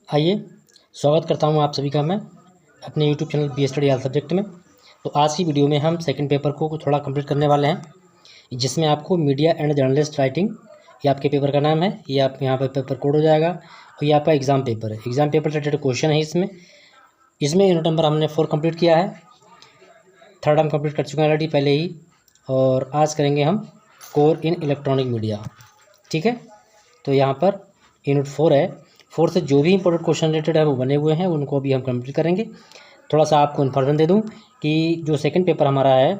आइए, स्वागत करता हूं आप सभी का मैं अपने YouTube channel B study all subject में। तो आज की वीडियो में हम सेकंड पेपर को थोड़ा कंप्लीट करने वाले हैं, जिसमें आपको मीडिया एंड जर्नलिस्ट राइटिंग, ये आपके पेपर का नाम है। ये आप यहाँ पर पेपर कोड हो जाएगा और ये आपका एग्ज़ाम पेपर है। एग्ज़ाम पेपर रिलेटेड क्वेश्चन है इसमें यूनिट नंबर हमने 4 कंप्लीट किया है, थर्ड हम कंप्लीट कर चुके हैं ऑलरेडी पहले ही, और आज करेंगे हम कोर इन इलेक्ट्रॉनिक मीडिया। ठीक है, तो यहाँ पर यूनिट 4 है। 4 से जो भी इंपॉर्टेंट क्वेश्चन रिलेटेड है वो बने हुए हैं, उनको अभी हम कंप्लीट करेंगे। थोड़ा सा आपको इन्फॉर्मेशन दे दूं कि जो सेकंड पेपर हमारा है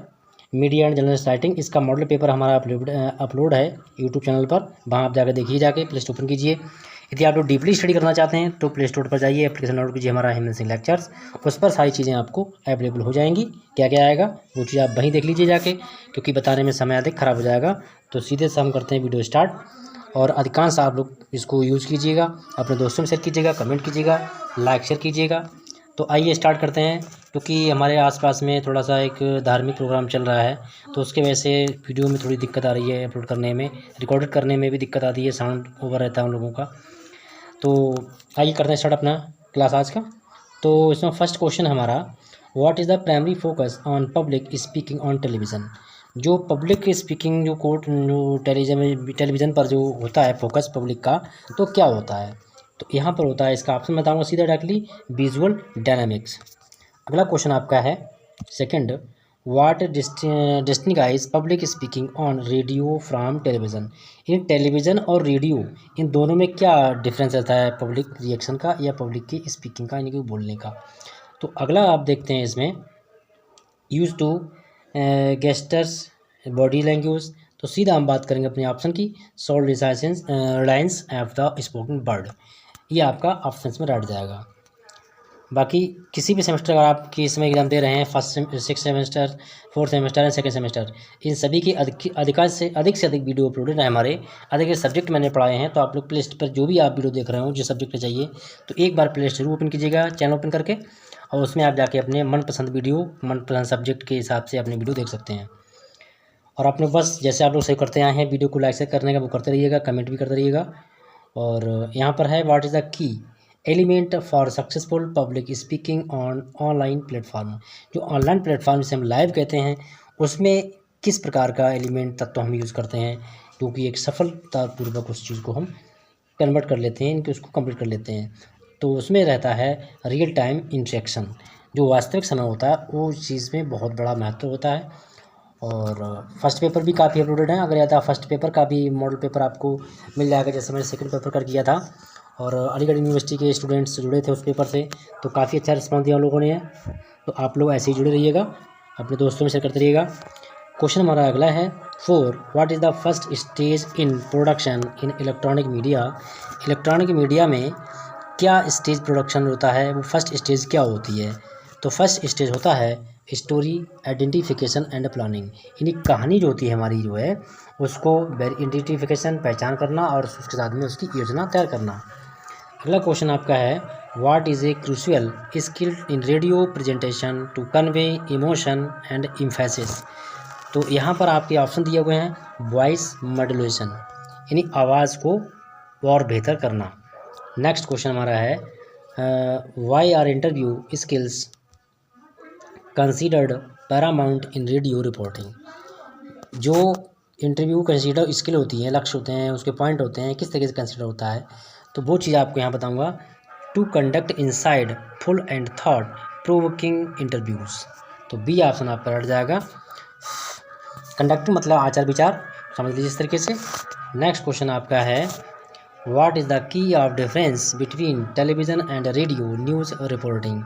मीडिया एंड जर्नलिस्ट राइटिंग, इसका मॉडल पेपर हमारा अपलोड है यूट्यूब चैनल पर, वहाँ आप जाकर देखिए, जाके प्ले स्टोर ओपन कीजिए। यदि आप लोग डीपली स्टडी करना चाहते हैं तो प्ले स्टोर पर जाइए, एप्लीकेशन डाउनलोड कीजिए हमारा हेमंत सिंह लेक्चर्स, उस पर सारी चीज़ें आपको अवेलेबल हो जाएंगी। क्या क्या आएगा वो चीज़ आप वहीं देख लीजिए जाके, क्योंकि बताने में समय अधिक ख़राब हो जाएगा। तो सीधे से हम करते हैं वीडियो स्टार्ट, और अधिकांश आप लोग इसको यूज़ कीजिएगा, अपने दोस्तों में शेयर कीजिएगा, कमेंट कीजिएगा, लाइक शेयर कीजिएगा। तो आइए स्टार्ट करते हैं, क्योंकि हमारे आसपास में थोड़ा सा एक धार्मिक प्रोग्राम चल रहा है, तो उसके वजह से वीडियो में थोड़ी दिक्कत आ रही है, अपलोड करने में, रिकॉर्डेड करने में भी दिक्कत आती है, साउंड ओवर रहता है उन लोगों का। तो आइए करते हैं स्टार्ट अपना क्लास आज का। तो इसमें फर्स्ट क्वेश्चन हमारा, what is the primary focus on public speaking on television. जो पब्लिक स्पीकिंग जो टेलीविज़न पर जो होता है फोकस पब्लिक का, तो क्या होता है। तो यहाँ पर होता है, इसका ऑप्शन बताऊँगा सीधा डायरेक्टली, विजुअल डायनामिक्स। अगला क्वेश्चन आपका है second, what distinguish public speaking on radio from television. इन टेलीविज़न और रेडियो, इन दोनों में क्या डिफरेंस रहता है पब्लिक रिएक्शन का या पब्लिक की स्पीकिंग का, यानी कि बोलने का। तो अगला आप देखते हैं इसमें, use to gestures body language. तो सीधा हम बात करेंगे अपने ऑप्शन की, sole reliance of the spoken word, ये आपका ऑप्शन में रट जाएगा। बाकी किसी भी सेमेस्टर अगर आप इसमें एग्जाम दे रहे हैं, first 6 semester, 4th semester and second semester, इन सभी की अधिकांश से अधिक वीडियो अपलोडेड है हमारे, अधिक सब्जेक्ट मैंने पढ़ाए हैं। तो आप लोग प्ले स्टोर पर जो भी आप वीडियो देख रहे हो, जिस सब्जेक्ट में चाहिए, तो एक बार प्ले स्टोर ओपन कीजिएगा, चैनल ओपन करके, और उसमें आप जाके अपने मनपसंद वीडियो, मनपसंद सब्जेक्ट के हिसाब से अपने वीडियो देख सकते हैं। और आप लोग बस जैसे आप लोग सेव करते आए हैं, वीडियो को लाइक से करने का वो करते रहिएगा, कमेंट भी करते रहिएगा। और यहाँ पर है, what is the key element for successful public speaking on online platform. जो ऑनलाइन प्लेटफॉर्म से हम लाइव कहते हैं, उसमें किस प्रकार का एलिमेंट तत्व हम यूज़ करते हैं, क्योंकि एक सफलतापूर्वक उस चीज़ को हम कन्वर्ट कर लेते हैं, इनके उसको कंप्लीट कर लेते हैं। तो उसमें रहता है रियल टाइम इंटरेक्शन, जो वास्तविक समय होता है वो चीज़ में बहुत बड़ा महत्व होता है। और फर्स्ट पेपर भी काफ़ी अपलोडेड है, अगर या फर्स्ट पेपर का भी मॉडल पेपर आपको मिल जाएगा, जैसे मैंने सेकंड पेपर कर किया था, और अलीगढ़ यूनिवर्सिटी के स्टूडेंट्स जुड़े थे उस पेपर से, तो काफ़ी अच्छा रिस्पॉन्स दिया उन लोगों ने। तो आप लोग ऐसे ही जुड़े रहिएगा, अपने दोस्तों में शेयर करते रहिएगा। क्वेश्चन हमारा अगला है 4, what is the first stage in production in electronic media. Electronic media में क्या स्टेज प्रोडक्शन होता है, वो फर्स्ट स्टेज क्या होती है। तो फर्स्ट स्टेज होता है स्टोरी आइडेंटिफिकेशन एंड प्लानिंग, यानी कहानी जो होती है हमारी जो है, उसको आइडेंटिफिकेशन पहचान करना, और उसके साथ में उसकी योजना तैयार करना। अगला क्वेश्चन आपका है, what is a crucial skill in radio presentation to convey emotion and emphasis. तो यहाँ पर आपके ऑप्शन दिए हुए हैं, वॉइस मॉड्यूलेशन, यानी आवाज़ को और बेहतर करना। नेक्स्ट क्वेश्चन हमारा है, why are interview skills considered paramount in radio reporting. जो इंटरव्यू कंसीडर स्किल होती है, लक्ष्य होते हैं, उसके पॉइंट होते हैं, किस तरीके से कंसीडर होता है, तो वो चीज़ आपको यहाँ बताऊँगा। To conduct insightful and thought provoking interviews, तो बी ऑप्शन आपका रट जाएगा। कंडक्ट मतलब आचार विचार, समझ लीजिए इस तरीके से। नेक्स्ट क्वेश्चन आपका है, what is the key of difference between television and radio news reporting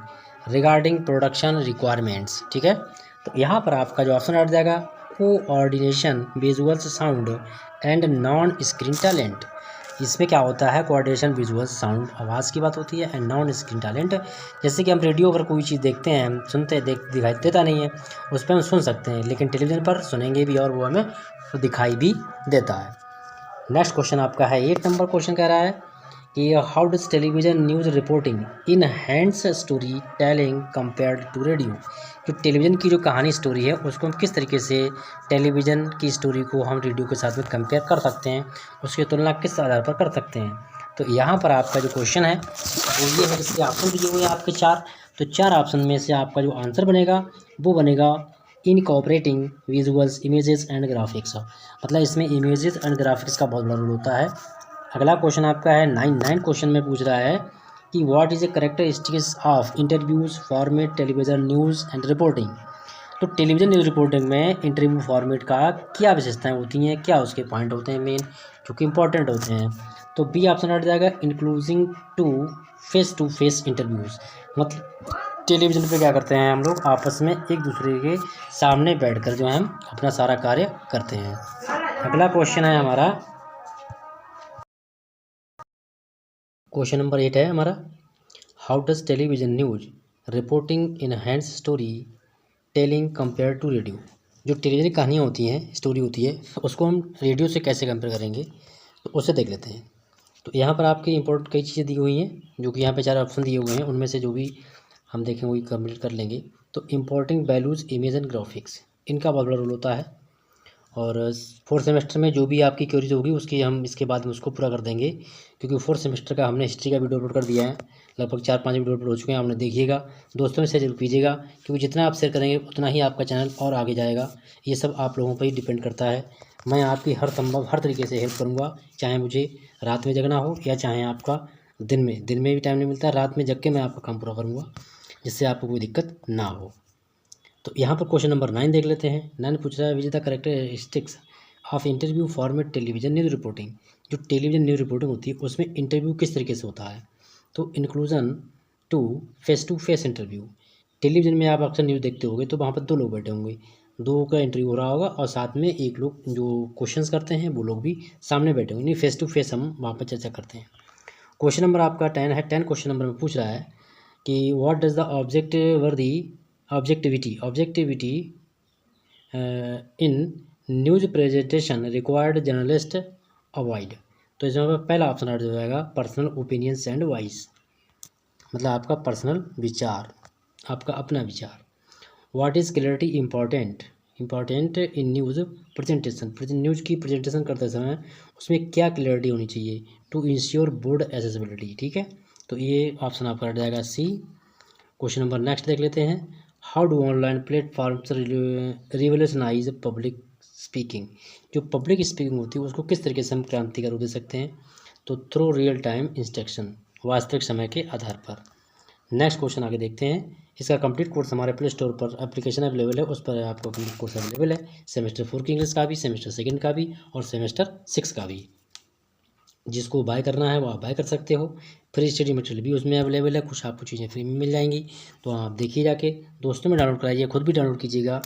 regarding production requirements. ठीक है, तो यहाँ पर आपका जो ऑप्शन रट जाएगा, coordination visuals sound and non screen talent. इसमें क्या होता है, कोऑर्डिनेशन विजुअल साउंड, आवाज़ की बात होती है, एंड नॉन स्क्रीन टैलेंट, जैसे कि हम रेडियो पर कोई चीज़ देखते हैं, सुनते दिखाई देता नहीं है, उस पर हम सुन सकते हैं, लेकिन टेलीविज़न पर सुनेंगे भी और वो हमें दिखाई भी देता है। नेक्स्ट क्वेश्चन आपका है 8 नंबर क्वेश्चन, कह रहा है कि how does television news reporting enhance story telling compared to radio. जो टेलीविज़न की जो कहानी स्टोरी है, उसको हम किस तरीके से टेलीविज़न की स्टोरी को हम रेडियो के साथ में कंपेयर कर सकते हैं, उसकी तुलना किस आधार पर कर सकते हैं। तो यहाँ पर आपका जो क्वेश्चन है वो ये है, इसके ऑप्शन दिए हुए हैं आपके 4। तो 4 ऑप्शन में से आपका जो आंसर बनेगा वो बनेगा incorporating visuals images and graphics. मतलब इसमें इमेजेस एंड ग्राफिक्स का बहुत बड़ा रोल होता है। अगला क्वेश्चन आपका है 9 क्वेश्चन में पूछ रहा है कि what is A characteristics of interviews format television news and reporting. तो टेलीविज़न न्यूज़ रिपोर्टिंग में इंटरव्यू फॉर्मेट का क्या विशेषताएं होती हैं, क्या उसके पॉइंट होते हैं मेन जो कि इंपॉर्टेंट होते हैं। तो बी ऑप्शन हट जाएगा, इंक्लूजिंग टू फेस इंटरव्यूज़। मतलब टेलीविज़न पे क्या करते हैं हम लोग, आपस में एक दूसरे के सामने बैठकर जो है हम अपना सारा कार्य करते हैं। अगला क्वेश्चन है हमारा, क्वेश्चन नंबर 8 है हमारा, how does television news reporting enhance story telling compare to radio. जो टेलीविज़न की कहानियाँ होती हैं, स्टोरी होती है, उसको हम रेडियो से कैसे कंपेयर करेंगे, तो उससे देख लेते हैं। तो यहाँ पर आपकी इंपॉर्टेंट कई चीज़ें दी हुई हैं, जो कि यहाँ पे 4 ऑप्शन दिए हुए हैं, उनमें से जो भी हम देखें वही कंप्लीट कर लेंगे। तो इंपॉर्टिंग वैल्यूज़ इमेज एंड ग्राफिक्स, इनका बहुत बड़ा रोल होता है। और 4th सेमेस्टर में जो भी आपकी क्वेरीज होगी उसकी हम इसके बाद में उसको पूरा कर देंगे, क्योंकि 4th सेमेस्टर का हमने हिस्ट्री का वीडियो अपलोड कर दिया है, लगभग 4-5 वीडियो अपलोड हो चुके हैं, आपने देखिएगा। दोस्तों में शेयर जरूर कीजिएगा, क्योंकि जितना आप शेयर करेंगे उतना ही आपका चैनल और आगे जाएगा। ये सब आप लोगों पर ही डिपेंड करता है। मैं आपकी हर संभव हर तरीके से हेल्प करूँगा, चाहे मुझे रात में जगना हो या चाहे आपका दिन में भी टाइम नहीं मिलता, रात में जग के मैं आपका काम पूरा करूँगा, जिससे आपको कोई दिक्कत ना हो। तो यहाँ पर क्वेश्चन नंबर 9 देख लेते हैं। 9 पूछ रहा है, which the characteristics of interview format television news reporting. जो टेलीविजन न्यूज़ रिपोर्टिंग होती है उसमें इंटरव्यू किस तरीके से होता है। तो inclusion to face interview. Television में आप अक्सर न्यूज़ देखते होंगे तो वहाँ पर 2 लोग बैठे होंगे, 2 का इंटरव्यू हो रहा होगा और साथ में एक लोग जो क्वेश्चंस करते हैं वो लोग भी सामने बैठे होंगे, नहीं फेस टू फेस हम वहाँ पर चर्चा करते हैं। क्वेश्चन नंबर आपका 10 है। 10 क्वेश्चन नंबर में पूछ रहा है कि what does the objectivity in news presentation required journalist avoid. तो इसमें पहला ऑप्शन आ जाएगा पर्सनल ओपिनियंस एंड वॉइस, मतलब आपका पर्सनल विचार, आपका अपना विचार। What is clarity important in news presentation. News की प्रेजेंटेशन करते समय उसमें क्या क्लैरिटी होनी चाहिए, टू इंश्योर बोर्ड एसेसिबिलिटी। ठीक है, तो ये ऑप्शन आपका हट जाएगा सी। क्वेश्चन नंबर नेक्स्ट देख लेते हैं, how do online platforms revolutionise public speaking. जो पब्लिक स्पीकिंग होती है उसको किस तरीके से हम क्रांतिकारी दे सकते हैं, तो थ्रू रियल टाइम इंस्ट्रक्शन, वास्तविक समय के आधार पर। नेक्स्ट क्वेश्चन आगे देखते हैं। इसका कंप्लीट कोर्स हमारे प्ले स्टोर पर एप्लीकेशन अवेलेबल है, उस पर आपको कंप्लीट कोर्स अवेलेबल है, सेमेस्टर 4 की इंग्लिश का भी, सेमेस्टर 2 का भी और सेमेस्टर 6 का भी। जिसको बाय करना है वो आप बाय कर सकते हो। फ्री स्टडी मटेरियल भी उसमें अवेलेबल है, कुछ आपको चीज़ें फ्री में मिल जाएंगी, तो आप देखिए जाके, दोस्तों में डाउनलोड कराइए, खुद भी डाउनलोड कीजिएगा।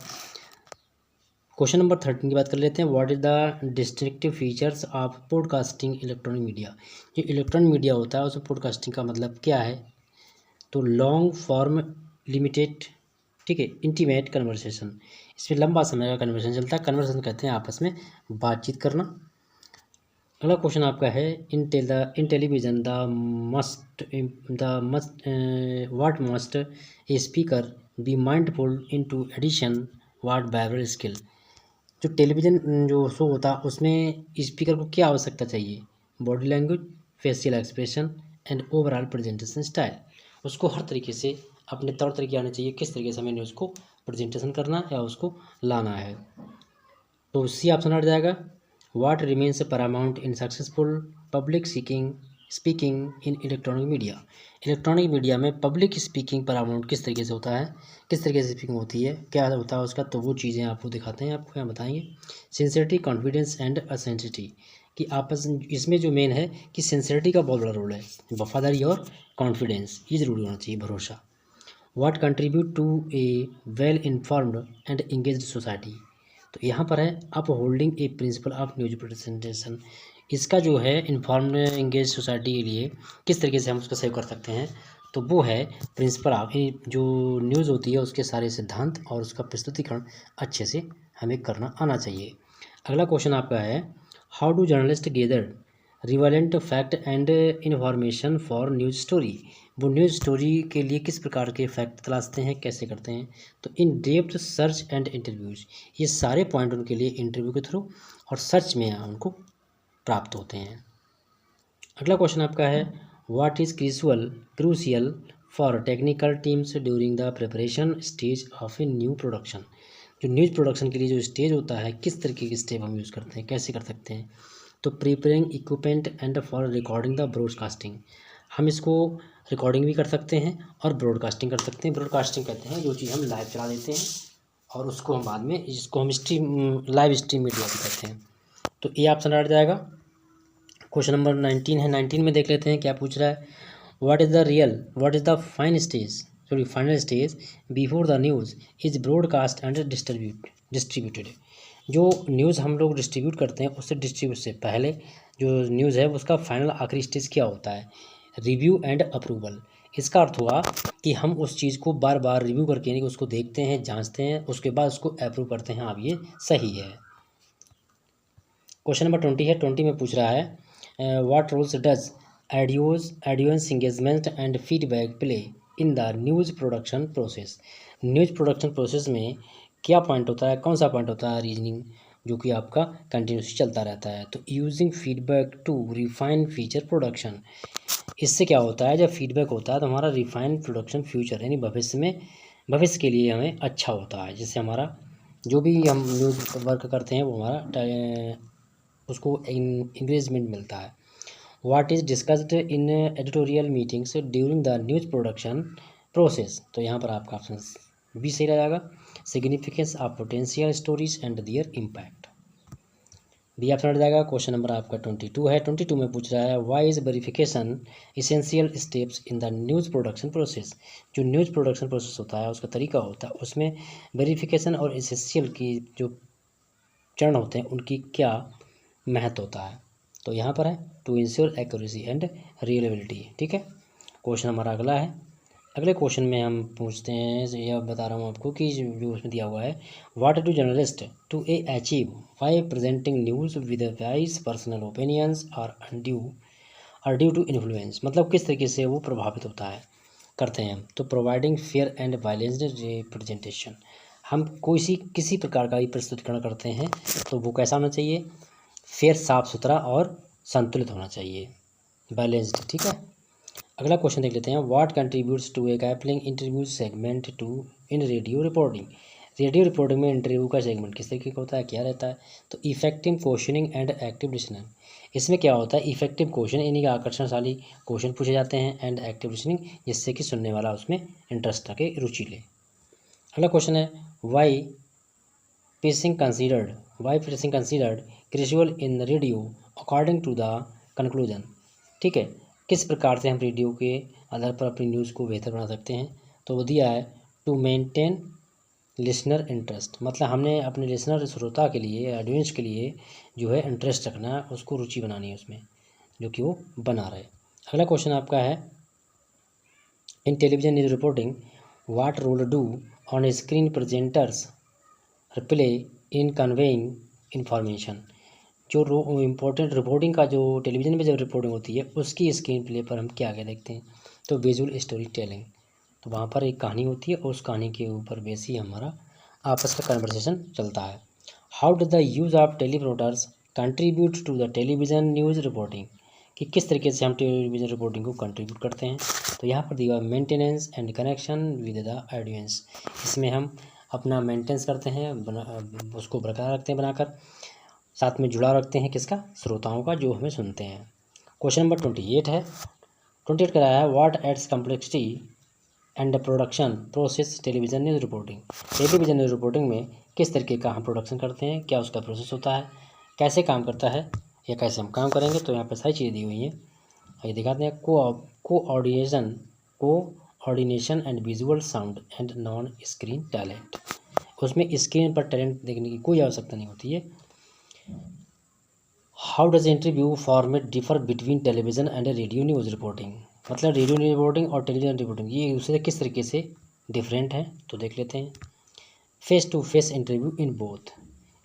क्वेश्चन नंबर 13 की बात कर लेते हैं, what is the distinctive features of podcasting electronic media. जो इलेक्ट्रॉनिक मीडिया होता है उसमें पॉडकास्टिंग का मतलब क्या है, तो लॉन्ग फॉर्म लिमिटेड, ठीक है, इंटीमेट कन्वर्सेशन। इसमें लंबा समय का कन्वर्सेशन चलता है, कन्वर्सेशन कहते हैं आपस में बातचीत करना। अगला क्वेश्चन आपका है, in television what must a speaker be mindful in to addition what verbal skill. जो टेलीविज़न जो शो होता है उसमें स्पीकर को क्या आवश्यकता चाहिए, body language, facial expression and overall presentation style. उसको हर तरीके से अपने तौर तरीके आने चाहिए, किस तरीके से हमें उसको प्रेजेंटेशन करना है या उसको लाना है। तो सी ऑप्शन हट जाएगा, what remains Paramount in successful public speaking in electronic media. Electronic media में पब्लिक स्पीकिंग पैरामाउंट किस तरीके से होता है, किस तरीके से स्पीकिंग होती है, क्या होता है उसका, तो वो चीज़ें आपको दिखाते हैं, आपको क्या बताएंगे। सिंसियरिटी, कॉन्फिडेंस एंड असेंसिटी, कि आपस इसमें जो मेन है कि सिंसियरिटी का बहुत बड़ा रोल है, वफादारी और कॉन्फिडेंस ये ज़रूरी होना चाहिए, भरोसा। What contribute to a well informed and engaged society. तो यहाँ पर है upholding a principle of news presentation. इसका जो है इन्फॉर्म्ड इंगेज सोसाइटी के लिए किस तरीके से हम उसको सेव कर सकते हैं, तो वो है प्रिंसिपल ऑफ, जो न्यूज़ होती है उसके सारे सिद्धांत और उसका प्रस्तुतिकरण अच्छे से हमें करना आना चाहिए। अगला क्वेश्चन आपका है, how do journalist gather relevant fact and information for news story. वो न्यूज़ स्टोरी के लिए किस प्रकार के फैक्ट तलाशते हैं, कैसे करते हैं, तो in depth search and interviews. ये सारे पॉइंट उनके लिए इंटरव्यू के थ्रू और सर्च में उनको प्राप्त होते हैं। अगला क्वेश्चन आपका है what is crucial for technical teams during the preparation stage of a new production. जो न्यूज़ प्रोडक्शन के लिए जो स्टेज होता है, किस तरीके के स्टेप हम यूज़ करते हैं, कैसे कर सकते हैं। तो preparing equipment and for recording the broadcasting, हम इसको रिकॉर्डिंग भी कर सकते हैं और ब्रॉडकास्टिंग कर सकते हैं। ब्रॉडकास्टिंग कहते हैं जो चीज़ हम लाइव चला देते हैं और उसको हम बाद में, जिसको हम लाइव स्ट्रीम मीडिया भी कहते हैं। तो ये ऑप्शन रह जाएगा। क्वेश्चन नंबर 19 है। 19 में देख लेते हैं क्या पूछ रहा है। What is the final stage before the news is broadcast and distributed. जो न्यूज़ हम लोग डिस्ट्रीब्यूट करते हैं उससे डिस्ट्रीब्यूट से पहले जो न्यूज़ है उसका फाइनल आखिरी स्टेज क्या होता है, रिव्यू एंड अप्रूवल। इसका अर्थ हुआ कि हम उस चीज़ को बार बार रिव्यू करके, यानी कि उसको देखते हैं, जांचते हैं, उसके बाद उसको अप्रूव करते हैं, आप ये सही है। क्वेश्चन नंबर 20 है। 20 में पूछ रहा है what roles does audience engagement and feedback play in the news production process. News production process में क्या पॉइंट होता है, कौन सा पॉइंट होता है, रीजनिंग, जो कि आपका कंटिन्यूसली चलता रहता है। तो using feedback to refine feature production, इससे क्या होता है, जब फीडबैक होता है तो हमारा रिफाइन प्रोडक्शन फ्यूचर यानी भविष्य के लिए हमें अच्छा होता है, जिससे हमारा जो भी हम न्यूज़ वर्क करते हैं वो हमारा उसको इंगेजमेंट मिलता है। What is discussed in editorial meetings during the news production process. तो यहाँ पर आपका ऑप्शन बी सही रहेगा। Significance of potential stories and their impact, B option हट जाएगा। क्वेश्चन नंबर आपका 22 है। 22 में पूछ रहा है why is verification essential steps in the news production process. जो न्यूज़ प्रोडक्शन प्रोसेस होता है, उसका तरीका होता है, उसमें वेरिफिकेशन और इसेंशियल की जो चरण होते हैं उनकी क्या महत्व होता है। तो यहाँ पर है to ensure accuracy and reliability. ठीक है। क्वेश्चन हमारा अगला है। अगले क्वेश्चन में हम पूछते हैं, यह बता रहा हूँ आपको कि जो उसमें दिया हुआ है what do journalist to a achieve by presenting news with wise personal opinions और ड्यू टू इन्फ्लुएंस। मतलब किस तरीके से वो प्रभावित होता है, करते हैं। तो providing fair and balanced representation, हम किसी प्रकार का भी प्रस्तुतिकरण करते हैं तो वो कैसा होना चाहिए, फेयर, साफ सुथरा और संतुलित होना चाहिए, बैलेंस्ड। ठीक है। अगला क्वेश्चन देख लेते हैं। What contributes to a compelling interview segment to in radio reporting. Radio reporting में इंटरव्यू का सेगमेंट किस तरीके का होता है, क्या रहता है। तो effective questioning and active listening, इसमें क्या होता है, इफेक्टिव क्वेश्चन यानी कि आकर्षणशाली क्वेश्चन पूछे जाते हैं, एंड एक्टिव लिसनिंग जिससे कि सुनने वाला उसमें इंटरेस्ट रखे, रुचि ले। अगला क्वेश्चन है why pressing considered crucial in radio according to the conclusion. ठीक है, किस प्रकार से हम रेडियो के आधार पर अपनी न्यूज़ को बेहतर बना सकते हैं। तो वो दिया है टू मेंटेन लिसनर इंटरेस्ट, मतलब हमने अपने लिसनर श्रोता के लिए, ऑडियंस के लिए जो है इंटरेस्ट रखना है, उसको रुचि बनानी है उसमें, जो कि वो बना रहे। अगला क्वेश्चन आपका है in television news reporting what role do on screen presenters play in conveying information. जो इम्पोर्टेंट रिपोर्टिंग का जो टेलीविज़न में जब रिपोर्टिंग होती है उसकी स्क्रीन प्ले पर हम क्या क्या देखते हैं, तो विजुअल स्टोरी टेलिंग। तो वहाँ पर एक कहानी होती है और उस कहानी के ऊपर बेस ही हमारा आपस का कन्वर्सेशन चलता है। How does the use of teleprompters contribute to the television news reporting, कि किस तरीके से हम टेलीविज़न रिपोर्टिंग को कंट्रीब्यूट करते हैं। तो यहाँ पर दिया maintenance and connection with the audience, इसमें हम अपना मेंटेनेंस करते हैं, उसको बरकरार रखते हैं बनाकर, साथ में जुड़ा रखते हैं किसका, श्रोताओं का, जो हमें सुनते हैं। क्वेश्चन नंबर 28 है। 28 कह रहा है what adds complexity and production process television news reporting. Television news reporting में किस तरीके का हम प्रोडक्शन करते हैं, क्या उसका प्रोसेस होता है, कैसे काम करता है, या कैसे हम काम करेंगे। तो यहाँ पर सारी चीज़ें दी हुई हैं, ये दिखाते हैं। Coordination and visual sound and non screen talent, उसमें स्क्रीन पर टैलेंट देखने की कोई आवश्यकता नहीं होती है। How does interview format differ between television and radio news reporting, मतलब रेडियो न्यूज़ रिपोर्टिंग और टेलीविज़न रिपोर्टिंग ये दूसरे किस तरीके से डिफरेंट है, तो देख लेते हैं। Face to face interview in both,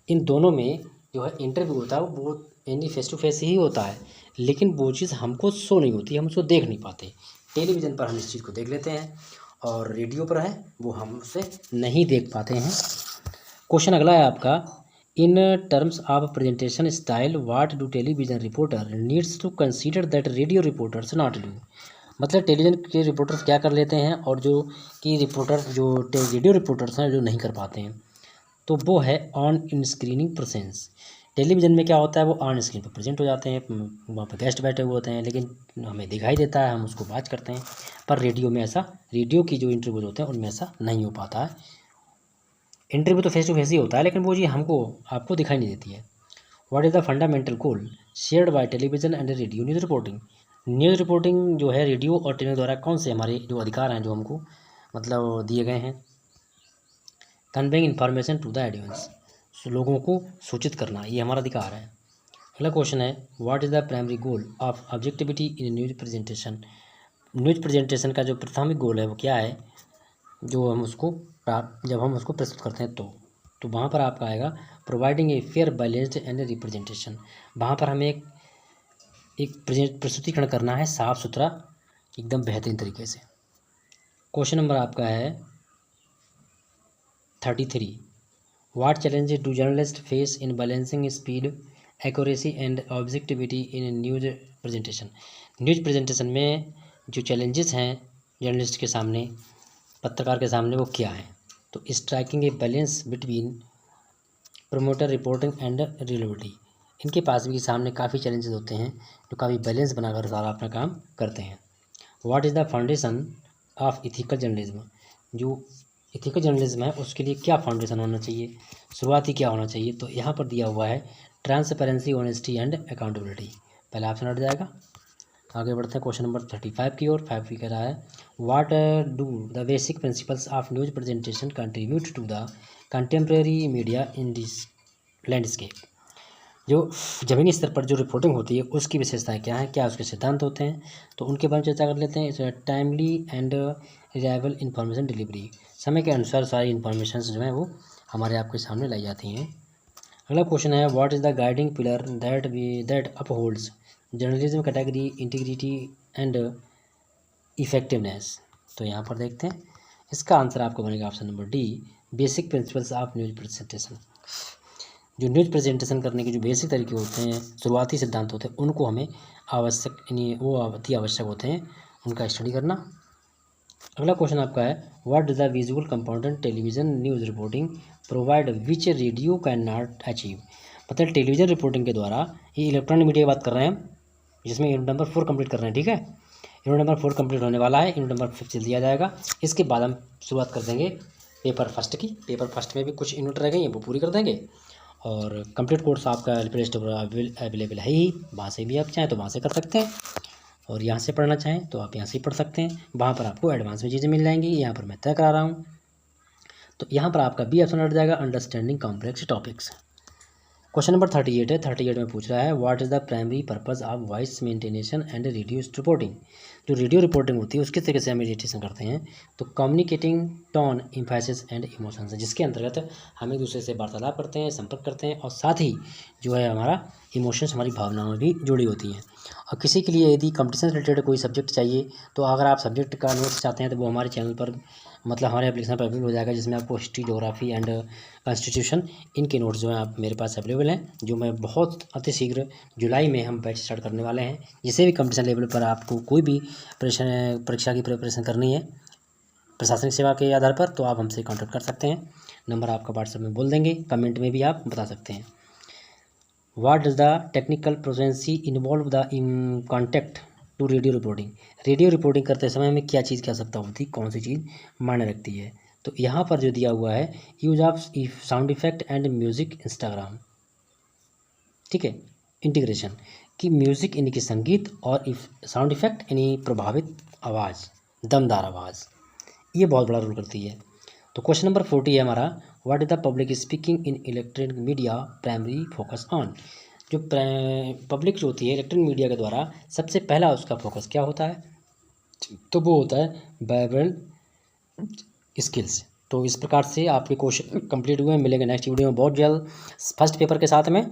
इन दोनों में जो है इंटरव्यू होता है वो यानी फेस टू फेस ही होता है, लेकिन वो चीज़ हमको शो नहीं होती, हम उसको देख नहीं पाते। टेलीविज़न पर हम इस चीज़ को देख लेते हैं और रेडियो पर है वो हम उसे नहीं देख पाते हैं। क्वेश्चन अगला है आपका in terms of presentation style what do television reporter needs to consider that radio reporters not do. मतलब टेलीविजन के रिपोर्टर्स क्या कर लेते हैं और जो कि रिपोर्टर जो रेडियो रिपोर्टर्स हैं जो नहीं कर पाते हैं, तो वो है on in screening presence. Television में क्या होता है, वो ऑन स्क्रीन पर प्रेजेंट हो जाते हैं, वहाँ पर गेस्ट बैठे हुए होते हैं, लेकिन हमें दिखाई देता है, हम उसको वॉच करते हैं। पर रेडियो में ऐसा, रेडियो की जो इंटरव्यूज होते हैं उनमें ऐसा नहीं हो पाता है। इंटरव्यू तो फेस टू फेस ही होता है, लेकिन वो जी हमको आपको दिखाई नहीं देती है। What is the fundamental goal shared by television and radio news reporting. News reporting जो है रेडियो और टेलीविजन द्वारा कौन से हमारे जो अधिकार हैं जो हमको मतलब दिए गए हैं। Conveying information to the audience, लोगों को सूचित करना, ये हमारा अधिकार है। अगला क्वेश्चन है what is the primary goal of objectivity in news presentation. News presentation का जो प्राथमिक गोल है वो क्या है, जो हम उसको जब हम उसको प्रस्तुत करते हैं तो वहाँ पर आपका आएगा providing a fair balanced and representation. वहाँ पर हमें एक प्रस्तुतिकरण करना है साफ़ सुथरा, एकदम बेहतरीन तरीके से। क्वेश्चन नंबर आपका है 33। What challenges do journalist face in balancing speed accuracy and objectivity in news presentation. News presentation में जो चैलेंजेस हैं जर्नलिस्ट के सामने, पत्रकार के सामने, वो क्या है। तो striking a balance between promoter reporting and reliability. इनके पास भी सामने काफ़ी चैलेंजेस होते हैं जो काफ़ी बैलेंस बनाकर सारा अपना काम करते हैं। What is the foundation of ethical journalism. जो इथिकल जर्नलिज्म है उसके लिए क्या फाउंडेशन होना चाहिए, शुरुआती क्या होना चाहिए। तो यहाँ पर दिया हुआ है ट्रांसपेरेंसी, ऑनेस्टी एंड अकाउंटेबिलिटी। पहला ऑप्शन हट जाएगा। आगे बढ़ते हैं क्वेश्चन नंबर 35 की ओर। 5 की कह रहा है what do the basic principles of news presentation contribute to the contemporary media in this landscape. जो ज़मीनी स्तर पर जो रिपोर्टिंग होती है उसकी विशेषताएं क्या हैं, क्या उसके सिद्धांत होते हैं, तो उनके बारे में चर्चा कर लेते हैं। इसे timely and reliable information delivery, समय के अनुसार सारी इन्फॉर्मेशन जो है वो हमारे आपके सामने लाई जाती हैं। अगला क्वेश्चन है what is the guiding pillar that upholds journalism category integrity and effectiveness. तो यहाँ पर देखते हैं, इसका आंसर आपको बनेगा option number D, basic principles of news presentation. जो न्यूज़ प्रेजेंटेशन करने के जो बेसिक तरीके होते हैं, शुरुआती सिद्धांत होते हैं, उनको हमें आवश्यक यानी वो अति आवश्यक होते हैं उनका स्टडी करना। अगला क्वेश्चन आपका है what does the visual component television news reporting provide which radio can not achieve. मतलब टेलीविज़न रिपोर्टिंग के द्वारा, ये इलेक्ट्रॉनिक मीडिया की बात कर रहे हैं हम, जिसमें यूनिट नंबर 4 कंप्लीट कर रहे हैं, ठीक है। यूनिट नंबर 4 कंप्लीट होने वाला है, यूनिट नंबर 5 चल दिया जाएगा। इसके बाद हम शुरुआत कर देंगे पेपर फर्स्ट की। पेपर फर्स्ट में भी कुछ यूनिट रह गई हैं, वो पूरी कर देंगे। और कंप्लीट कोर्स आपका प्ले स्टोर पर अवेलेबल है ही, वहाँ से भी आप चाहें तो वहाँ से कर सकते हैं, और यहाँ से पढ़ना चाहें तो आप यहाँ से पढ़ सकते हैं। वहाँ पर आपको एडवांस में चीज़ें मिल जाएंगी, यहाँ पर मैं तय करा रहा हूँ। तो यहाँ पर आपका बी ऑप्शन हट जाएगा, understanding complex topics. Question number 38 है। 38 में पूछ रहा है what is the primary purpose of voice maintenance and radio reporting. जो रेडियो रिपोर्टिंग होती है उसके तरीके से हम मेडिटेशन करते हैं, तो communicating tone, emphasis and emotions, जिसके अंतर्गत हम एक दूसरे से वार्तालाप करते हैं, संपर्क करते हैं, और साथ ही जो है हमारा इमोशंस, हमारी भावनाएं भी जुड़ी होती हैं। और किसी के लिए यदि कंपटीशन से रिलेटेड कोई सब्जेक्ट चाहिए, तो अगर आप सब्जेक्ट का नोट्स चाहते हैं तो वो हमारे चैनल पर, मतलब हमारे एप्लीकेशन पर अवेलेबल हो जाएगा, जिसमें आपको हिस्ट्री, ज्योग्राफी एंड कॉन्स्टिट्यूशन, इनके नोट्स जो हैं आप मेरे पास अवेलेबल हैं, जो मैं बहुत अतिशीघ्र जुलाई में हम बैच स्टार्ट करने वाले हैं। जिसे भी कंपटीशन लेवल पर आपको कोई भी परीक्षा की प्रिपरेशन करनी है प्रशासनिक सेवा के आधार पर, तो आप हमसे कॉन्टैक्ट कर सकते हैं। नंबर आपका व्हाट्सएप में बोल देंगे, कमेंट में भी आप बता सकते हैं। What does the technical proficiency involve the in contact to radio reporting. Radio reporting करते समय हमें क्या चीज़ की आवश्यकता होती है, कौन सी चीज़ मायने रखती है। तो यहाँ पर जो दिया हुआ है use of sound effect and music Instagram, ठीक है, इंटीग्रेशन कि म्यूज़िक यानी कि संगीत और साउंड इफेक्ट यानी प्रभावित आवाज़, दमदार आवाज़, ये बहुत बड़ा रोल करती है। तो क्वेश्चन नंबर 40 है हमारा what is the public speaking in electronic media primary focus on. जो पब्लिक जो होती है इलेक्ट्रॉनिक मीडिया के द्वारा सबसे पहला उसका फोकस क्या होता है, तो वो होता है वर्बल स्किल्स। तो इस प्रकार से आपके क्वेश्चन कंप्लीट हुए हैं। मिलेंगे नेक्स्ट वीडियो में बहुत जल्द फर्स्ट पेपर के साथ में।